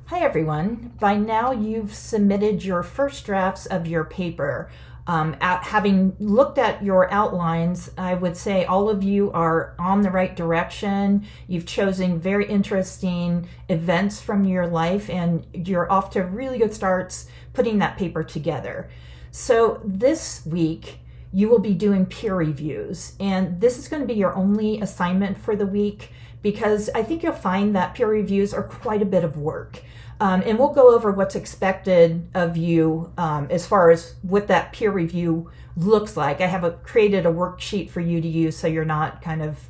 Hi everyone. By now you've submitted your first drafts of your paper. Having looked at your outlines, I would say all of you are on the right direction. You've chosen very interesting events from your life and you're off to really good starts putting that paper together. So this week you will be doing peer reviews, and this is going to be your only assignment for the week because I think you'll find that peer reviews are quite a bit of work. And we'll go over what's expected of you as far as what that peer review looks like. I have created a worksheet for you to use so you're not kind of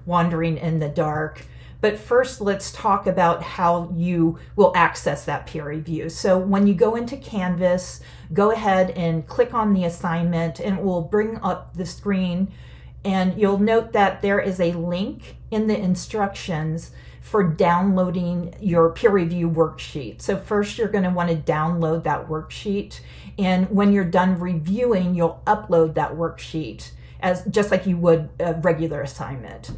wandering in the dark. But first, let's talk about how you will access that peer review. So when you go into Canvas, go ahead and click on the assignment and it will bring up the screen. And you'll note that there is a link in the instructions for downloading your peer review worksheet. So first you're going to want to download that worksheet, and when you're done reviewing, you'll upload that worksheet as just like you would a regular assignment.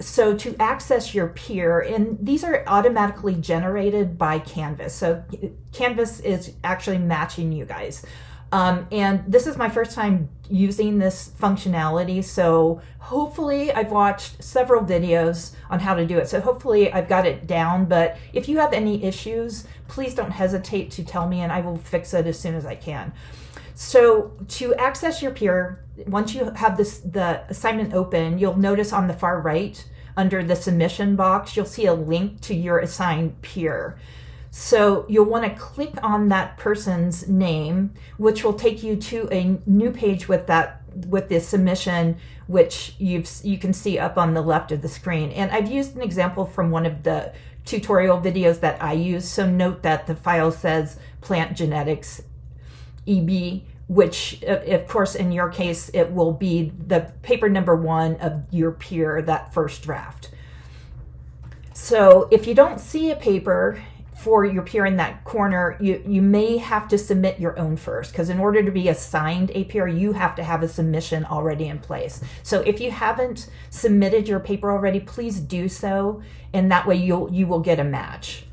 So to access your peer, and these are automatically generated by Canvas. So Canvas is actually matching you guys. And this is my first time using this functionality, so hopefully I've watched several videos on how to do it, so hopefully I've got it down. But if you have any issues, please don't hesitate to tell me and I will fix it as soon as I can. So to access your peer, once you have the assignment open, you'll notice on the far right under the submission box, you'll see a link to your assigned peer. So you'll want to click on that person's name, which will take you to a new page with the submission, which you can see up on the left of the screen. And I've used an example from one of the tutorial videos that I use. So note that the file says Plant Genetics EB, which of course in your case it will be the paper number 1 of your peer, that first draft. So if you don't see a paper for your peer in that corner, you may have to submit your own first, because in order to be assigned a peer, you have to have a submission already in place. So if you haven't submitted your paper already, please do so, and that way you will get a match.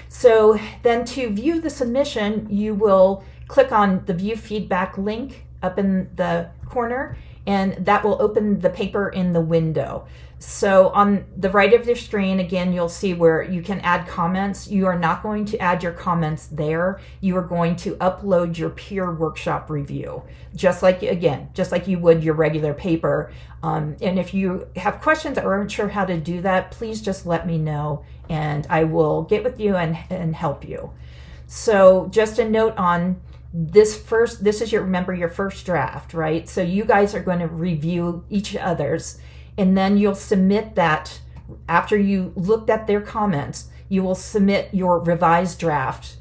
So then to view the submission, you will click on the View Feedback link up in the corner, and that will open the paper in the window. So on the right of your screen, again, you'll see where you can add comments. You are not going to add your comments there. You are going to upload your peer workshop review, just like you would your regular paper. And if you have questions or aren't sure how to do that, please just let me know and I will get with you and help you. So just a note on this is remember your first draft, right? So you guys are going to review each other's, and then you'll submit that after you looked at their comments. You will submit your revised draft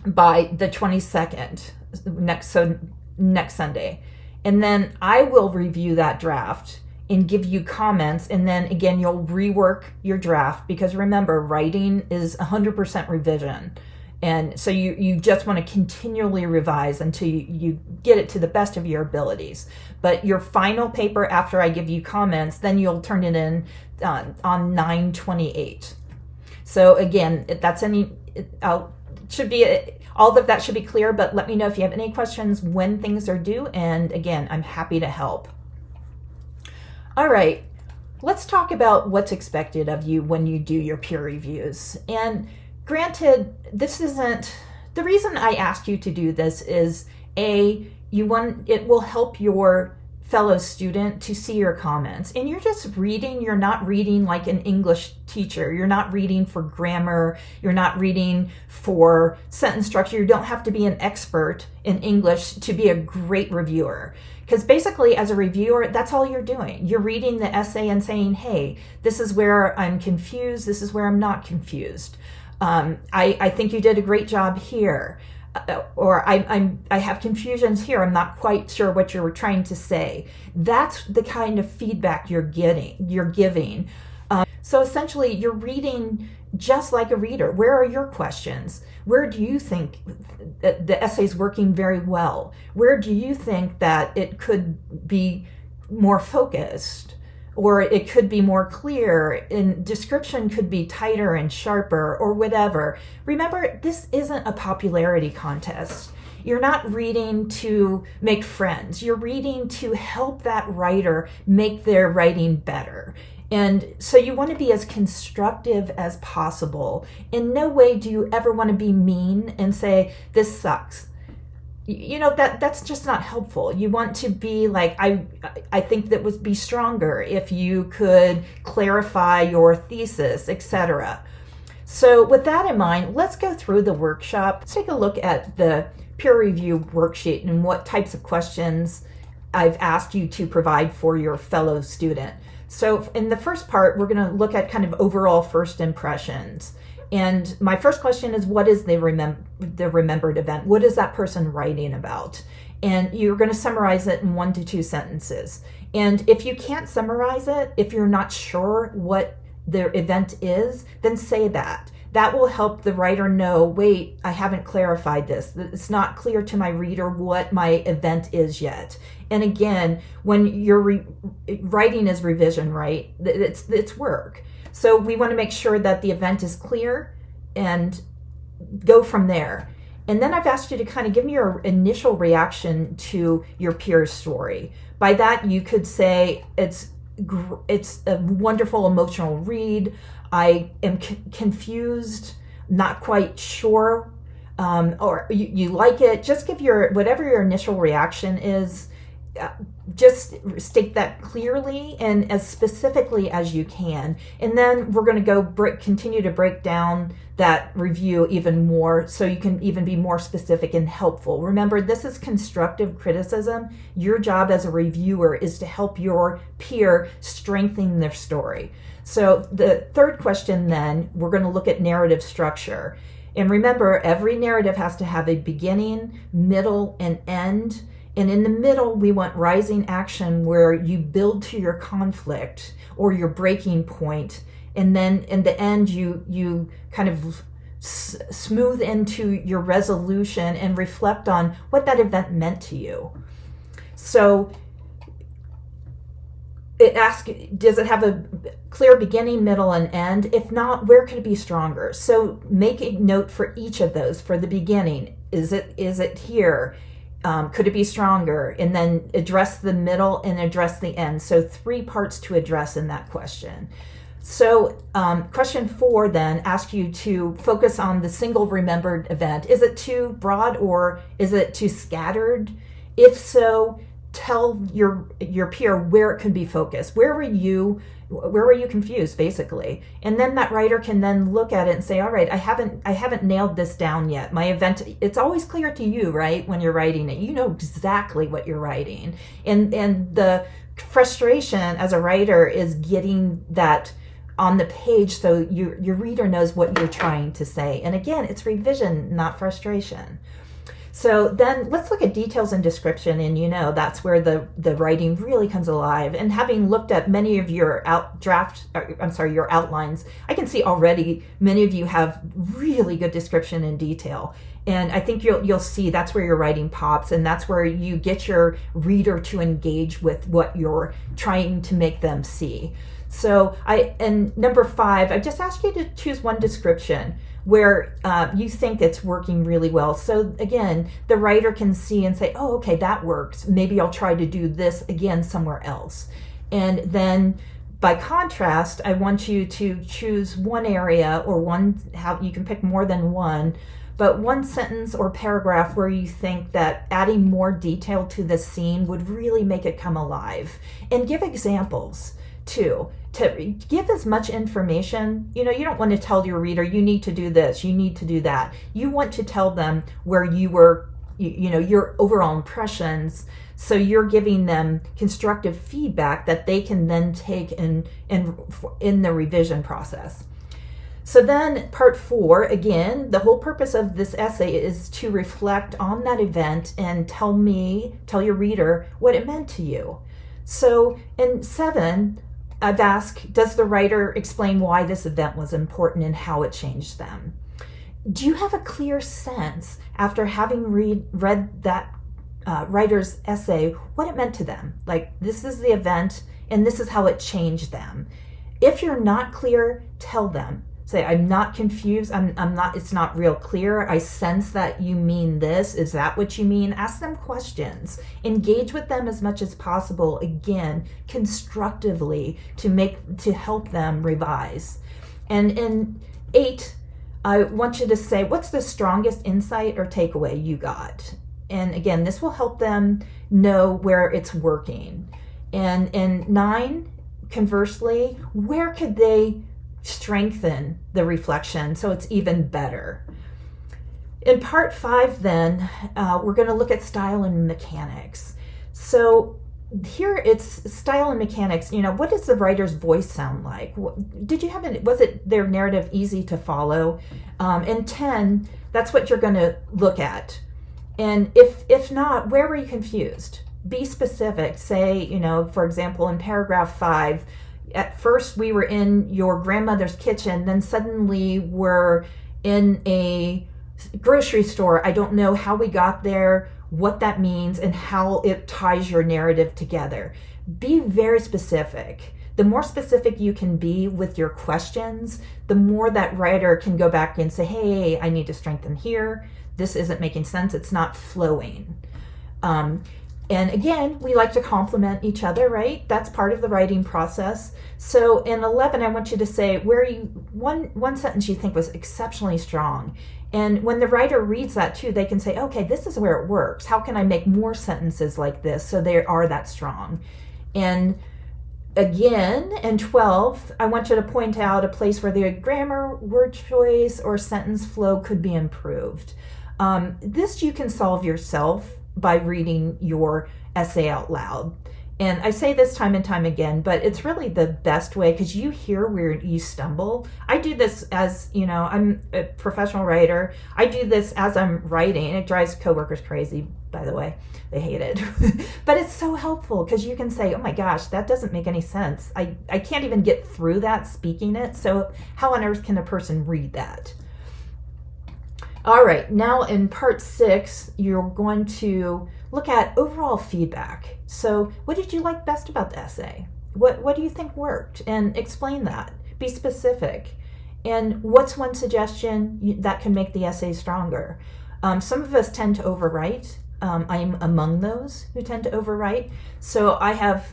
by the 22nd, next Sunday. And then I will review that draft and give you comments, and then again you'll rework your draft, because remember, writing is 100% revision. And so you just want to continually revise until you get it to the best of your abilities. But your final paper, after I give you comments, then you'll turn it in on 9/28. So again, all of that should be clear, but let me know if you have any questions when things are due. And again, I'm happy to help. All right, let's talk about what's expected of you when you do your peer reviews. And granted, this isn't the reason I asked you to do this is it will help your fellow student to see your comments. And you're just reading, you're not reading like an English teacher. You're not reading for grammar. You're not reading for sentence structure. You don't have to be an expert in English to be a great reviewer. Because basically, as a reviewer, that's all you're doing. You're reading the essay and saying, hey, this is where I'm confused. This is where I'm not confused. I think you did a great job here, or I have confusions here. I'm not quite sure what you were trying to say. That's the kind of feedback you're giving. So essentially, you're reading just like a reader. Where are your questions? Where do you think that the essay's working very well? Where do you think that it could be more focused? or it could be more clear, and description could be tighter and sharper, or whatever. Remember, this isn't a popularity contest. You're not reading to make friends. You're reading to help that writer make their writing better. And so you want to be as constructive as possible. In no way do you ever want to be mean and say, this sucks. That's just not helpful. You want to be like, I think that would be stronger if you could clarify your thesis, etc. So with that in mind, let's go through the workshop. Let's take a look at the peer review worksheet and what types of questions I've asked you to provide for your fellow student. So in the first part, we're going to look at kind of overall first impressions. And my first question is, what is the remembered event? What is that person writing about? And you're going to summarize it in 1 to 2 sentences. And if you can't summarize it, if you're not sure what the event is, then say that. That will help the writer know, wait, I haven't clarified this. It's not clear to my reader what my event is yet. And again, when you're writing is revision, right? It's work. So we want to make sure that the event is clear and go from there. And then I've asked you to kind of give me your initial reaction to your peer's story. By that, you could say it's a wonderful emotional read. I am confused, not quite sure, or you like it. Just give whatever your initial reaction is. Just state that clearly and as specifically as you can. And then we're going to continue to break down that review even more so you can even be more specific and helpful. Remember, this is constructive criticism. Your job as a reviewer is to help your peer strengthen their story. So the third question then, we're going to look at narrative structure. And remember, every narrative has to have a beginning, middle, and end. And in the middle, we want rising action where you build to your conflict or your breaking point. And then in the end, you kind of smooth into your resolution and reflect on what that event meant to you. So it asks, does it have a clear beginning, middle, and end? If not, where could it be stronger? So make a note for each of those. For the beginning, is it here? Could it be stronger? And then address the middle and address the end. So 3 parts to address in that question. So question 4 then asks you to focus on the single remembered event. Is it too broad or is it too scattered? If so, tell your peer where it could be focused. Where were you confused, basically? And then that writer can then look at it and say, all right, I haven't nailed this down yet. My event, it's always clear to you, right? When you're writing it, you know exactly what you're writing. And the frustration as a writer is getting that on the page so your reader knows what you're trying to say. And again, it's revision, not frustration. So then let's look at details and description, and that's where the writing really comes alive. And having looked at many of your your outlines, I can see already many of you have really good description and detail. And I think you'll see that's where your writing pops, and that's where you get your reader to engage with what you're trying to make them see. So and number 5, I just asked you to choose one description where you think it's working really well. So again, the writer can see and say, oh, okay, that works. Maybe I'll try to do this again somewhere else. And then by contrast, I want you to choose one area or you can pick more than one, but one sentence or paragraph where you think that adding more detail to the scene would really make it come alive. And give examples too. To give as much information, you don't want to tell your reader, you need to do this, you need to do that. You want to tell them where you were, your overall impressions. So you're giving them constructive feedback that they can then take in the revision process. So then part 4, again, the whole purpose of this essay is to reflect on that event and tell your reader what it meant to you. So in 7, I've asked, does the writer explain why this event was important and how it changed them? Do you have a clear sense, after having read that writer's essay, what it meant to them? Like, this is the event, and this is how it changed them. If you're not clear, tell them. Say, I'm not confused. I'm not, it's not real clear. I sense that you mean this. Is that what you mean? Ask them questions. Engage with them as much as possible. Again, constructively to help them revise. And in 8, I want you to say, what's the strongest insight or takeaway you got? And again, this will help them know where it's working. And in 9, conversely, where could they strengthen the reflection so it's even better? In part 5, then, we're going to look at style and mechanics. So here it's style and mechanics. What does the writer's voice sound like? Was it their narrative easy to follow? In 10, that's what you're going to look at. And if not, where were you confused? Be specific. Say, for example, in paragraph 5, at first we were in your grandmother's kitchen, then suddenly we're in a grocery store. I don't know how we got there, what that means, and how it ties your narrative together. Be very specific. The more specific you can be with your questions, the more that writer can go back and say, hey, I need to strengthen here. This isn't making sense. It's not flowing. And again, we like to compliment each other, right? That's part of the writing process. So in 11, I want you to say one sentence you think was exceptionally strong. And when the writer reads that too, they can say, okay, this is where it works. How can I make more sentences like this so they are that strong? And again, in 12, I want you to point out a place where the grammar, word choice, or sentence flow could be improved. This you can solve yourself by reading your essay out loud. And I say this time and time again, but it's really the best way because you hear where you stumble. I do this as, I'm a professional writer. I do this as I'm writing, and it drives coworkers crazy, by the way. They hate it. But it's so helpful because you can say, oh my gosh, that doesn't make any sense. I can't even get through that speaking it. So how on earth can a person read that? All right, now in part 6, you're going to look at overall feedback. So what did you like best about the essay? What do you think worked? And explain that. Be specific. And what's one suggestion that can make the essay stronger? Some of us tend to overwrite. I'm among those who tend to overwrite. So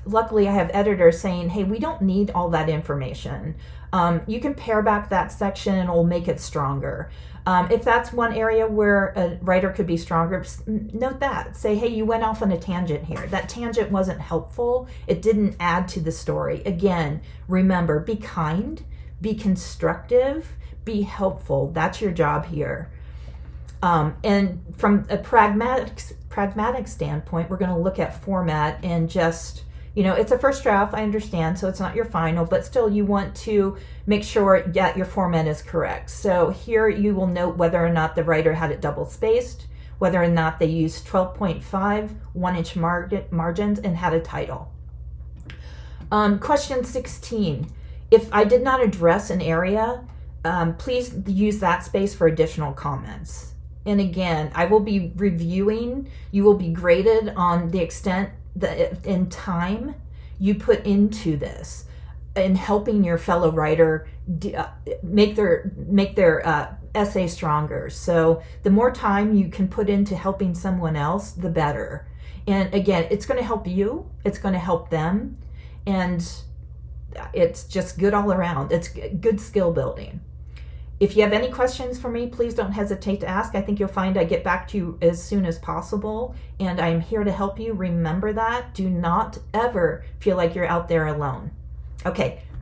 luckily I have editors saying, hey, we don't need all that information. You can pare back that section and it'll make it stronger. If that's one area where a writer could be stronger, note that. Say, hey, you went off on a tangent here. That tangent wasn't helpful. It didn't add to the story. Again, remember, be kind, be constructive, be helpful. That's your job here. And from a pragmatic standpoint, we're going to look at format and just, it's a first draft, I understand, so it's not your final, but still you want to make sure that your format is correct. So here you will note whether or not the writer had it double spaced, whether or not they used 12.5 1-inch margins and had a title. Question 16. If I did not address an area, please use that space for additional comments. And again, I will be reviewing, you will be graded on the extent that in time you put into this in helping your fellow writer make their essay stronger. So the more time you can put into helping someone else, the better. And again, it's going to help you, it's going to help them, and it's just good all around. It's good skill building. If you have any questions for me, please don't hesitate to ask. I think you'll find I get back to you as soon as possible, and I'm here to help you. Remember that. Do not ever feel like you're out there alone. Okay,